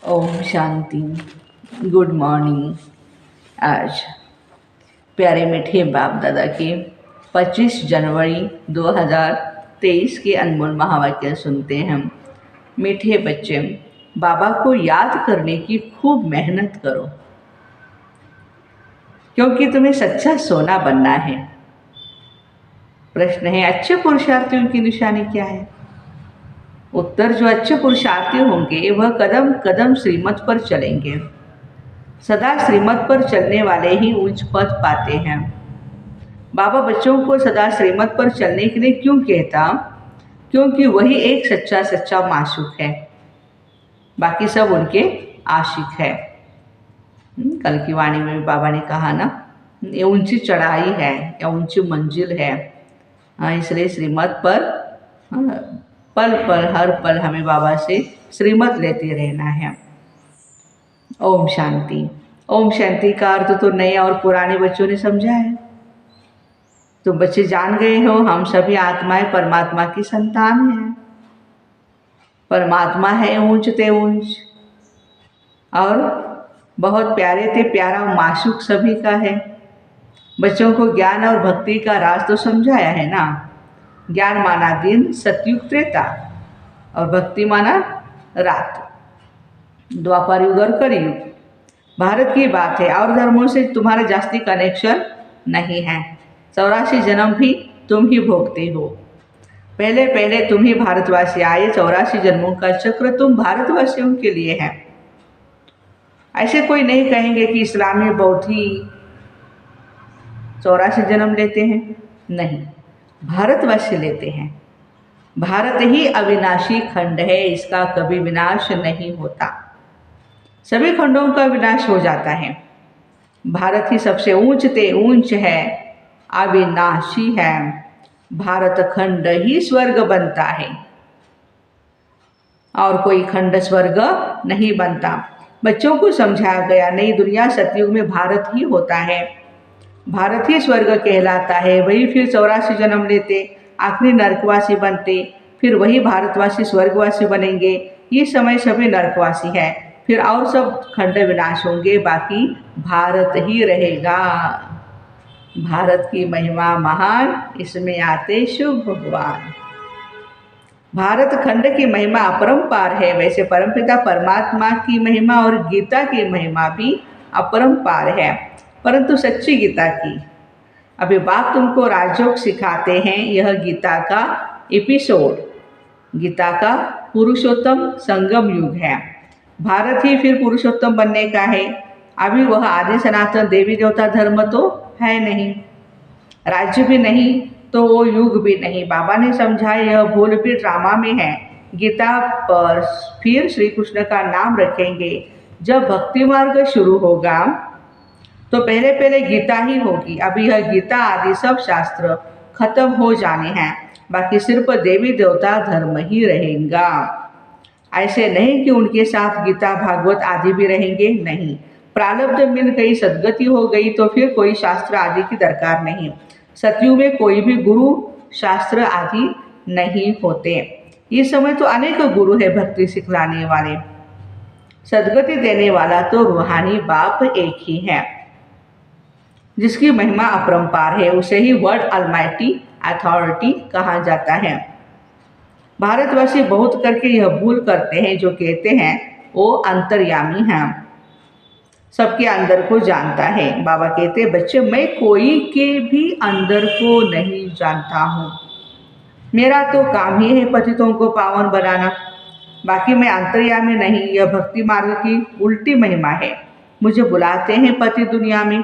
Om Shanti. Good morning. आज प्यारे मीठे बाप दादा के 25 जनवरी 2023 के अनमोल महावाक्य सुनते हैं हम। मीठे बच्चे, बाबा को याद करने की खूब मेहनत करो, क्योंकि तुम्हें सच्चा सोना बनना है। प्रश्न है, अच्छे पुरुषार्थियों की निशानी क्या है? उत्तर, जो अच्छे पुरुषार्थी होंगे वह कदम कदम श्रीमत पर चलेंगे। सदा श्रीमत पर चलने वाले ही उच्च पद पाते हैं। बाबा बच्चों को सदा श्रीमत पर चलने के लिए क्यों कहता? क्योंकि वही एक सच्चा सच्चा माशूक है, बाकी सब उनके आशिक है। कल की वाणी में भी बाबा ने कहा ना, ये ऊंची चढ़ाई है या ऊंची मंजिल है। इसलिए श्रीमत पर पल पल हर पल हमें बाबा से श्रीमत लेते रहना है। ओम शांति। ओम शांति का अर्थ तो नए और पुराने बच्चों ने समझा है। तो बच्चे जान गए हो, हम सभी आत्माएं परमात्मा की संतान हैं। परमात्मा है ऊंच ते ऊंच, और बहुत प्यारे ते प्यारा माशूक सभी का है। बच्चों को ज्ञान और भक्ति का राज तो समझाया है ना। ज्ञान माना दिन, सतयुग त्रेता, और भक्ति माना रात, द्वापर युग और कलयुग। भारत की बात है, और धर्मों से तुम्हारा जास्ती कनेक्शन नहीं है। 84 जन्म भी तुम ही भोगते हो। पहले पहले तुम ही भारतवासी आए। 84 जन्मों का चक्र तुम भारतवासियों के लिए है। ऐसे कोई नहीं कहेंगे कि इस्लामी बौद्धी 84 जन्म लेते हैं, नहीं, भारतवासी लेते हैं। भारत ही अविनाशी खंड है, इसका कभी विनाश नहीं होता। सभी खंडों का विनाश हो जाता है। भारत ही सबसे ऊंच ते ऊंच है, अविनाशी है। भारत खंड ही स्वर्ग बनता है, और कोई खंड स्वर्ग नहीं बनता। बच्चों को समझाया गया, नई दुनिया सतयुग में भारत ही होता है। भारत ही स्वर्ग कहलाता है। वही फिर 84 जन्म लेते, आखिरी नरकवासी बनते, फिर वही भारतवासी स्वर्गवासी बनेंगे। ये समय सभी नरकवासी है, फिर और सब खंड विनाश होंगे, बाकी भारत ही रहेगा। भारत की महिमा महान, इसमें आते शुभ भगवान। भारत खंड की महिमा अपरंपार है। वैसे परमपिता परमात्मा की महिमा और गीता की महिमा भी अपरंपार है, परंतु सच्ची गीता की। अभी बाप तुमको राजयोग सिखाते हैं। यह गीता का एपिसोड, गीता का पुरुषोत्तम संगम युग है। भारत ही फिर पुरुषोत्तम बनने का है। अभी वह आदि सनातन देवी देवता धर्म तो है नहीं, राज्य भी नहीं, तो वो युग भी नहीं। बाबा ने समझा यह भूल भी ड्रामा में है। गीता पर फिर श्री कृष्ण का नाम रखेंगे। जब भक्ति मार्ग शुरू होगा तो पहले पहले गीता ही होगी। अभी यह गीता आदि सब शास्त्र खत्म हो जाने हैं, बाकी सिर्फ देवी देवता धर्म ही रहेगा। ऐसे नहीं कि उनके साथ गीता भागवत आदि भी रहेंगे, नहीं। प्रारब्ध मिल गई, सदगति हो गई, तो फिर कोई शास्त्र आदि की दरकार नहीं। सतयुग में कोई भी गुरु शास्त्र आदि नहीं होते। इस समय तो अनेक गुरु है भक्ति सिखलाने वाले। सदगति देने वाला तो रूहानी बाप एक ही है, जिसकी महिमा अपरंपार है। उसे ही वर्ड अलमाइटी अथॉरिटी कहा जाता है। भारतवासी बहुत करके यह भूल करते हैं, जो कहते हैं वो अंतर्यामी हैं, सबके अंदर को जानता है। बाबा कहते, बच्चे मैं कोई के भी अंदर को नहीं जानता हूँ। मेरा तो काम ही है पतितों को पावन बनाना, बाकी मैं अंतर्यामी नहीं। यह भक्ति मार्ग की उल्टी महिमा है। मुझे बुलाते हैं पति दुनिया में,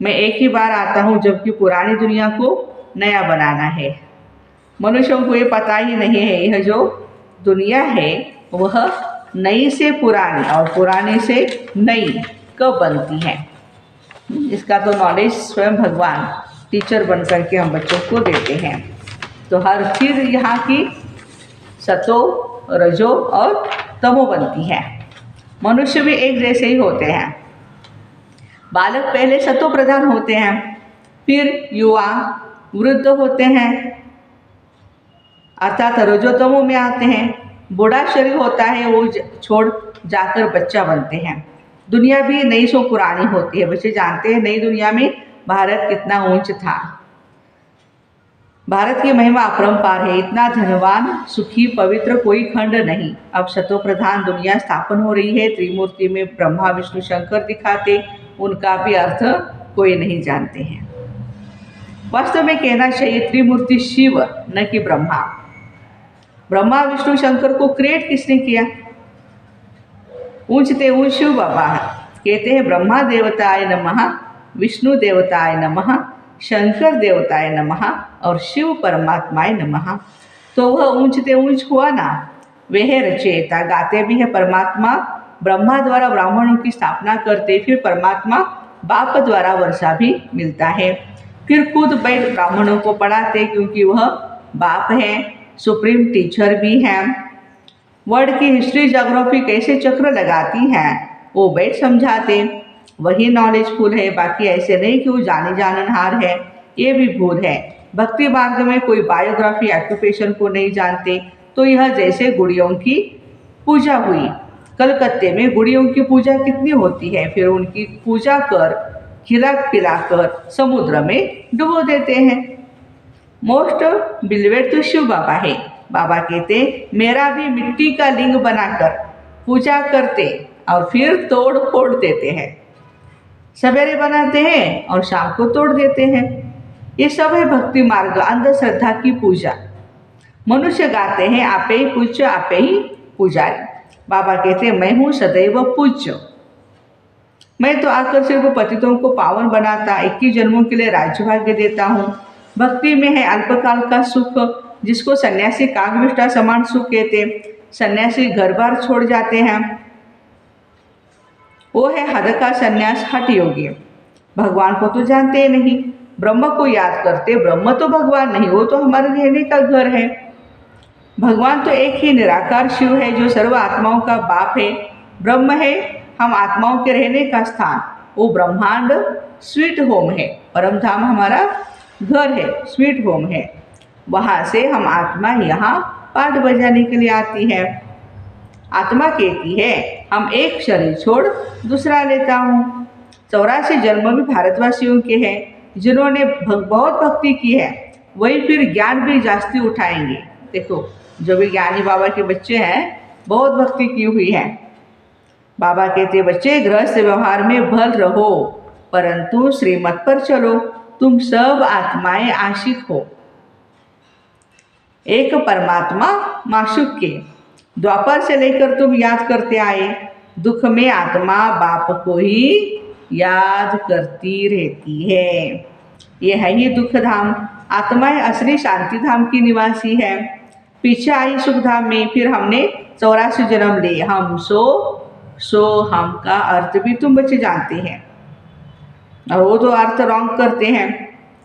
मैं एक ही बार आता हूँ, जबकि पुरानी दुनिया को नया बनाना है। मनुष्यों को ये पता ही नहीं है, यह जो दुनिया है वह नई से पुरानी और पुरानी से नई कब बनती है। इसका तो नॉलेज स्वयं भगवान टीचर बन करके हम बच्चों को देते हैं। तो हर चीज़ यहाँ की सतो, रजो और तमो बनती है। मनुष्य भी एक जैसे ही होते हैं। बालक पहले सतो प्रधान होते हैं, फिर युवा वृद्ध होते हैं, अर्थात रजोतमो में आते हैं। बूढ़ा शरीर होता है, वो छोड़ जाकर बच्चा बनते हैं। दुनिया भी नई सौ पुरानी होती है। बच्चे जानते हैं नई दुनिया में भारत कितना ऊंच था। भारत की महिमा अपरंपार है। इतना धनवान, सुखी, पवित्र कोई खंड नहीं। अब शतो प्रधान दुनिया स्थापन हो रही है। त्रिमूर्ति में ब्रह्मा विष्णु शंकर दिखाते, उनका भी अर्थ कोई नहीं जानते हैं। वास्तव में कहना चाहिए त्रिमूर्ति शिव, न कि ब्रह्मा। ब्रह्मा विष्णु शंकर को क्रिएट किसने किया? ऊंचते ऊंच शिव बाबा कहते हैं ब्रह्मा देवताय नमः, विष्णु देवताय नमः, शंकर देवताय नमः और शिव परमात्माय नमः। तो वह ऊंचते ऊंच हुआ ना। वह रचयिता, गाते भी है परमात्मा ब्रह्मा द्वारा ब्राह्मणों की स्थापना करते, फिर परमात्मा बाप द्वारा वर्षा भी मिलता है, फिर खुद बैठ ब्राह्मणों को पढ़ाते क्योंकि वह बाप है, सुप्रीम टीचर भी हैं। वर्ल्ड की हिस्ट्री ज्योग्राफी कैसे चक्र लगाती हैं वो बैठ समझाते। वही नॉलेजफुल है, बाकी ऐसे नहीं कि वो जानी जाननहार है, ये भी भूल है। भक्ति मार्ग में कोई बायोग्राफी ऑक्यूपेशन को नहीं जानते। तो यह जैसे गुड़ियों की पूजा हुई। कलकत्ते में गुड़ियों की पूजा कितनी होती है, फिर उनकी पूजा कर खिला पिलाकर समुद्र में डुबो देते हैं। मोस्ट बिलीवेड तो शिव बाबा है। बाबा कहते मेरा भी मिट्टी का लिंग बनाकर पूजा करते और फिर तोड़ फोड़ देते हैं। सवेरे बनाते हैं और शाम को तोड़ देते हैं। ये सब है भक्ति मार्ग, अंधश्रद्धा की पूजा। मनुष्य गाते हैं आपे ही पूज्य आपे ही पुजारी। बाबा कहते मैं हूँ सदैव पूज्य। मैं तो आकर सिर्फ पतितों को पावन बनाता, 21 जन्मों के लिए राज्य भाग्य देता हूँ। भक्ति में है अल्पकाल का सुख, जिसको सन्यासी कागविष्ठा समान सुख कहते। सन्यासी घर बार छोड़ जाते हैं, वो है हद का सन्यास, हठ योगी। भगवान को तो जानते ही नहीं, ब्रह्म को याद करते। ब्रह्म तो भगवान नहीं, वो तो हमारे रहने का घर है। भगवान तो एक ही निराकार शिव है जो सर्व आत्माओं का बाप है। ब्रह्म है हम आत्माओं के रहने का स्थान। वो ब्रह्मांड स्वीट होम है, परम धाम हमारा घर है, स्वीट होम है। वहाँ से हम आत्मा यहाँ पाठ बजाने के लिए आती है। आत्मा कहती है हम एक शरीर छोड़ दूसरा लेता हूँ। 84 जन्म भी भारतवासियों के हैं। जिन्होंने बहुत भक्ति की है वही फिर ज्ञान भी जास्ती उठाएंगे। देखो जो भी ज्ञानी बाबा के बच्चे हैं बहुत भक्ति की हुई है। बाबा कहते बच्चे गृहस्थ व्यवहार में भल रहो, परंतु श्रीमत पर चलो। तुम सब आत्माएं आशिक हो, एक परमात्मा माशूक के। द्वापर से लेकर तुम याद करते आए, दुख में आत्मा बाप को ही याद करती रहती है। यह है ही दुख धाम। आत्माएं असली शांति धाम की निवासी है। पीछे आई सुख धाम में, फिर हमने 84 जन्म लिए। हम सो हम का अर्थ भी तुम बच्चे जानते हैं, और वो तो अर्थ रॉन्ग करते हैं।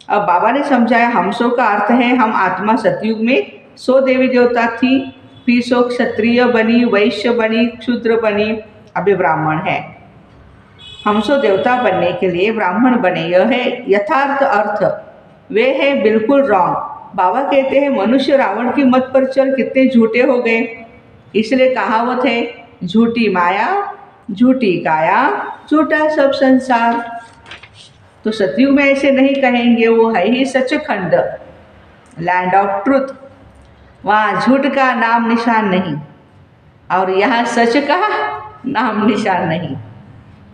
अब बाबा ने समझाया हम सो का अर्थ है हम आत्मा सतयुग में 100 देवी देवता थी, फिर 100 क्षत्रिय बनी, वैश्य बनी, क्षुद्र बनी, अभी ब्राह्मण है। हम 100 देवता बनने के लिए ब्राह्मण बने, यह है यथार्थ अर्थ। वे है बिल्कुल रॉन्ग। बाबा कहते हैं मनुष्य रावण की मत पर चल कितने झूठे हो गए। इसलिए कहावत है झूठी माया झूठी काया झूठा सब संसार। तो सतयुग में ऐसे नहीं कहेंगे, वो है ही सचखंड, लैंड ऑफ ट्रुथ। वहाँ झूठ का नाम निशान नहीं और यहाँ सच का नाम निशान नहीं।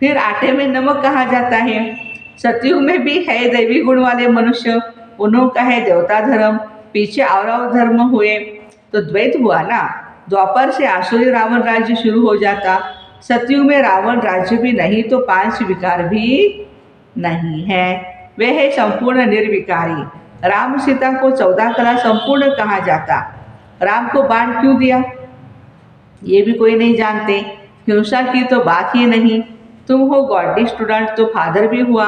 फिर आटे में नमक कहा जाता है। सतयुग में भी है दैवी गुण वाले मनुष्य, उन्हों का है देवता धर्म, पीछे और धर्म हुए तो द्वैत हुआ ना। द्वापर से आसुरी रावण राज्य शुरू हो जाता। सतयुग में रावण राज्य भी नहीं तो 5 विकार भी नहीं है। वे है संपूर्ण निर्विकारी। राम सीता को 14 कला संपूर्ण कहा जाता। राम को बाण क्यों दिया ये भी कोई नहीं जानते। हिंसा की तो बात ही नहीं। तुम हो गॉडली स्टूडेंट तो फादर भी हुआ,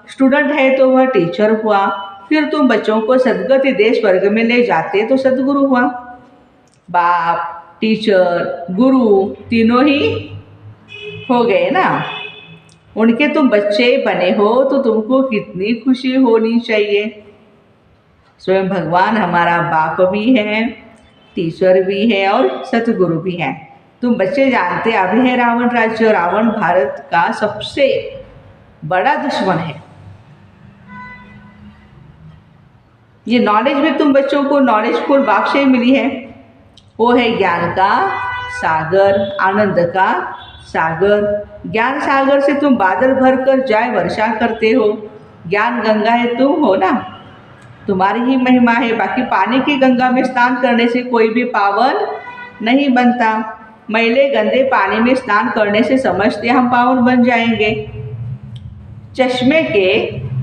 स्टूडेंट है तो वह टीचर हुआ, फिर तुम बच्चों को सदगति देश वर्ग में ले जाते तो सदगुरु हुआ। बाप टीचर गुरु तीनों ही हो गए ना। उनके तुम बच्चे बने हो तो तुमको कितनी खुशी होनी चाहिए। स्वयं भगवान हमारा बाप भी है, टीचर भी है और सतगुरु भी है। तुम बच्चे जानते अभी है रावण राज्य, और रावण भारत का सबसे बड़ा दुश्मन है। ये नॉलेज भी तुम बच्चों को नॉलेजफुल वाक्य से मिली है। वो है ज्ञान का सागर, आनंद का सागर। ज्ञान सागर से तुम बादल भर कर जाए वर्षा करते हो। ज्ञान गंगा है, तुम हो ना, तुम्हारी ही महिमा है। बाकी पानी की गंगा में स्नान करने से कोई भी पावन नहीं बनता। मैले गंदे पानी में स्नान करने से समझते हम पावन बन जाएंगे। चश्मे के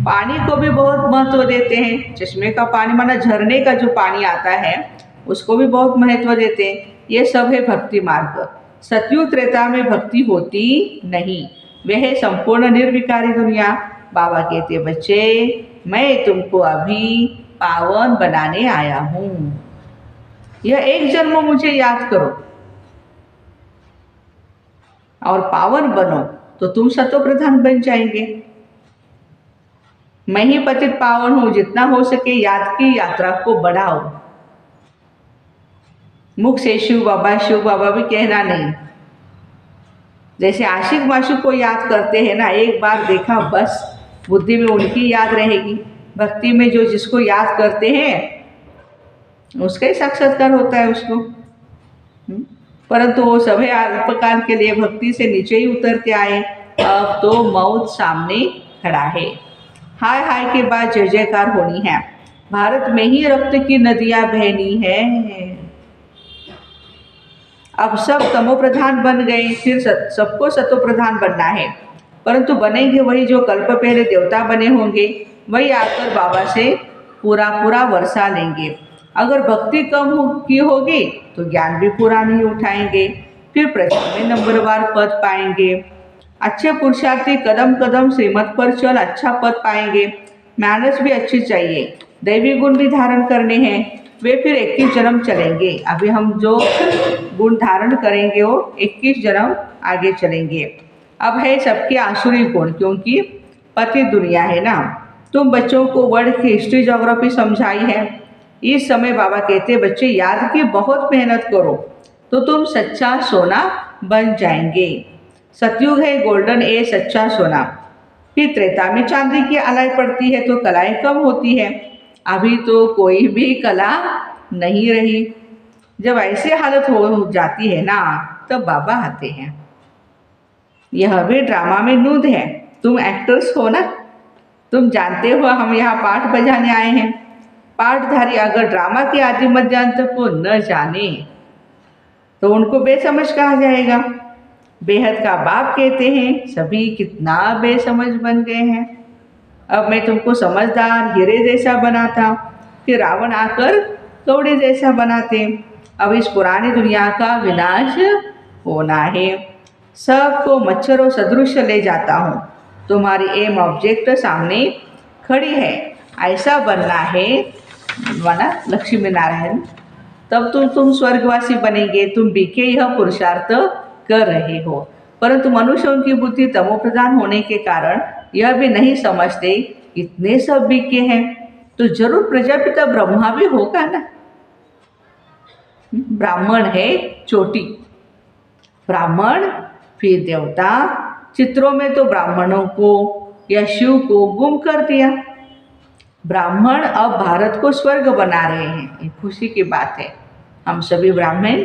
पानी को भी बहुत महत्व देते हैं। चश्मे का पानी माना झरने का जो पानी आता है उसको भी बहुत महत्व देते हैं। ये सब है भक्ति मार्ग। सतयुग त्रेता में भक्ति होती नहीं, वह है संपूर्ण निर्विकारी दुनिया। बाबा कहते बच्चे मैं तुमको अभी पावन बनाने आया हूँ। यह एक जन्म मुझे याद करो और पावन बनो तो तुम सतो प्रधान बन जाएंगे। मैं ही पतित पावन हूँ, जितना हो सके याद की यात्रा को बढ़ाओ। मुख से शिव बाबा भी कहना नहीं। जैसे आशिक माशुक को याद करते हैं ना, एक बार देखा बस बुद्धि में उनकी याद रहेगी। भक्ति में जो जिसको याद करते हैं उसका ही साक्षात्कार होता है उसको। परंतु वो सभी अल्पकाल के लिए भक्ति से नीचे ही उतरते आए। अब तो मौत सामने खड़ा है। हाय हाय के बाद जय जयकार होनी है। भारत में ही रक्त की नदियां बहनी है। अब सब तमो प्रधान बन गए, फिर सबको सतो प्रधान बनना है। परंतु बनेंगे वही जो कल्प पहले देवता बने होंगे, वही आकर बाबा से पूरा पूरा वर्षा लेंगे। अगर भक्ति कम की होगी तो ज्ञान भी पूरा नहीं उठाएंगे, फिर प्रजा में नंबरवार पद पाएंगे। अच्छे पुरुषार्थी कदम कदम श्रीमत पर चल अच्छा पद पाएंगे। मेहनत भी अच्छी चाहिए, दैवी गुण भी धारण करने हैं, वे फिर 21 जन्म चलेंगे। अभी हम जो गुण धारण करेंगे वो 21 जन्म आगे चलेंगे। अब है सबके आसुरी गुण, क्योंकि पति दुनिया है ना। तुम बच्चों को वर्ल्ड की हिस्ट्री ज्योग्राफी समझाई है। इस समय बाबा कहते बच्चे याद की बहुत मेहनत करो तो तुम सच्चा सोना बन जाएंगे। सतयुग है गोल्डन एज, सच्चा सोना। फिर त्रेता में चांदी की अलाई पड़ती है तो कलाएं कम होती है। अभी तो कोई भी कला नहीं रही। जब ऐसी हालत हो जाती है ना तब बाबा आते हैं। यह भी ड्रामा में नूद है। तुम एक्टर्स हो ना, तुम जानते हो हम यहाँ पाठ बजाने आए हैं। पाठधारी अगर ड्रामा के आदि मध्यांत को न जाने तो उनको बेसमझ कहा जाएगा। बेहद का बाप कहते हैं सभी कितना बेसमझ बन गए हैं। अब मैं तुमको समझदार हीरे जैसा बनाता, फिर रावण आकर कौड़े जैसा बनाते। अब इस पुरानी दुनिया का विनाश होना है। सबको मच्छरों सदृश ले जाता हूँ। तुम्हारी एम ऑब्जेक्ट सामने खड़ी है, ऐसा बनना है माना लक्ष्मी नारायण, तब तुम स्वर्गवासी बनेंगे। तुम बीके यह पुरुषार्थ कर रहे हो, परंतु मनुष्यों की बुद्धि तमोप्रधान होने के कारण यह भी नहीं समझते इतने सब बीके हैं तो जरूर प्रजापिता ब्रह्मा भी होगा ना। ब्राह्मण है चोटी, ब्राह्मण फिर देवता। चित्रों में तो ब्राह्मणों को या शिव को गुम कर दिया। ब्राह्मण अब भारत को स्वर्ग बना रहे हैं, ये खुशी की बात है। हम सभी ब्राह्मण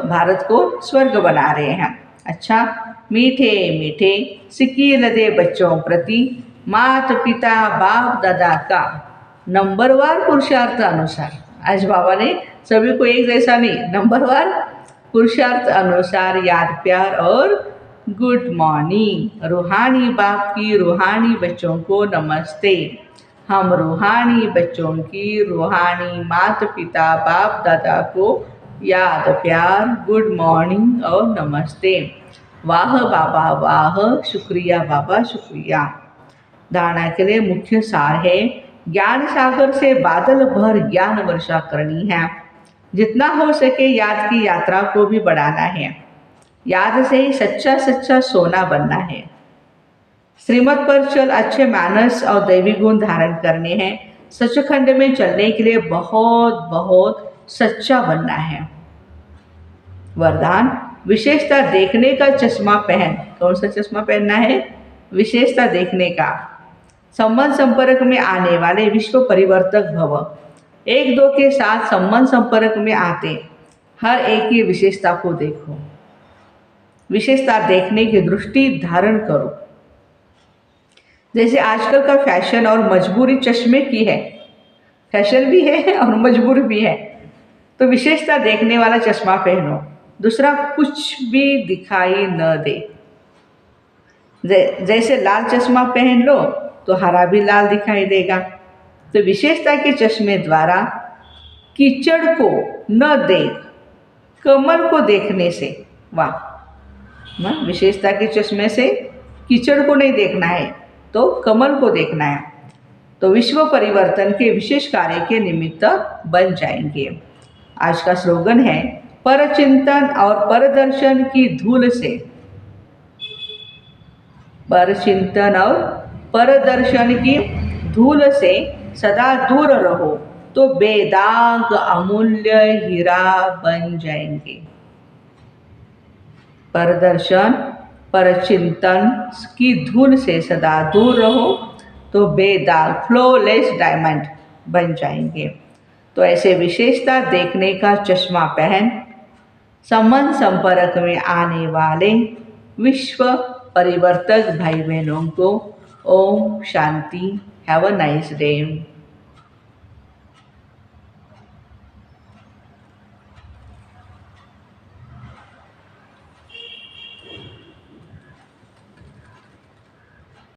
भारत को स्वर्ग बना रहे हैं। अच्छा, मीठे मीठे सिक्की लदे बच्चों प्रति माता पिता बाप दादा का नंबरवार पुरुषार्थ अनुसार, आज बाबा ने सभी को एक जैसा नहीं, नंबरवार पुरुषार्थ अनुसार याद प्यार और गुड मॉर्निंग। रूहानी बाप की रूहानी बच्चों को नमस्ते। हम रूहानी बच्चों की रूहानी माता पिता बाप दादा को याद प्यार गुड मॉर्निंग और नमस्ते। वाह बाबा वाह, शुक्रिया बाबा शुक्रिया। धारणा के लिए मुख्य सार है ज्ञान सागर से बादल भर ज्ञान वर्षा करनी है। जितना हो सके याद की यात्रा को भी बढ़ाना है। याद से ही सच्चा सच्चा सोना बनना है। श्रीमत पर चल अच्छे मैनर्स और दैवी गुण धारण करने हैं। सचखंड में चलने के लिए बहुत बहुत सच्चा बनना है। वरदान, विशेषता देखने का चश्मा पहन। कौन सा चश्मा पहनना है? विशेषता देखने का। संबंध संपर्क में आने वाले विश्व परिवर्तक भव। एक दो के साथ संबंध संपर्क में आते हर एक की विशेषता को देखो, विशेषता देखने की दृष्टि धारण करो। जैसे आजकल का फैशन और मजबूरी चश्मे की है, फैशन भी है और मजबूरी भी है, तो विशेषता देखने वाला चश्मा पहनो, दूसरा कुछ भी दिखाई न दे। जैसे लाल चश्मा पहन लो तो हरा भी लाल दिखाई देगा। तो विशेषता के चश्मे द्वारा कीचड़ को न देख कमल को देखने से, वाह, विशेषता के चश्मे से कीचड़ को नहीं देखना है तो कमल को देखना है, तो विश्व परिवर्तन के विशेष कार्य के निमित्त बन जाएंगे। आज का स्लोगन है, परचिंतन और परदर्शन की धूल से, परचिंतन और परदर्शन की धूल से सदा दूर रहो तो बेदाग अमूल्य हीरा बन जाएंगे। परदर्शन परचिंतन की धूल से सदा दूर रहो तो बेदाग फ्लॉलेस डायमंड बन जाएंगे। तो ऐसे विशेषता देखने का चश्मा पहन संबंध संपर्क में आने वाले विश्व परिवर्तक भाई बहनों को ओम शांति। Have a nice day.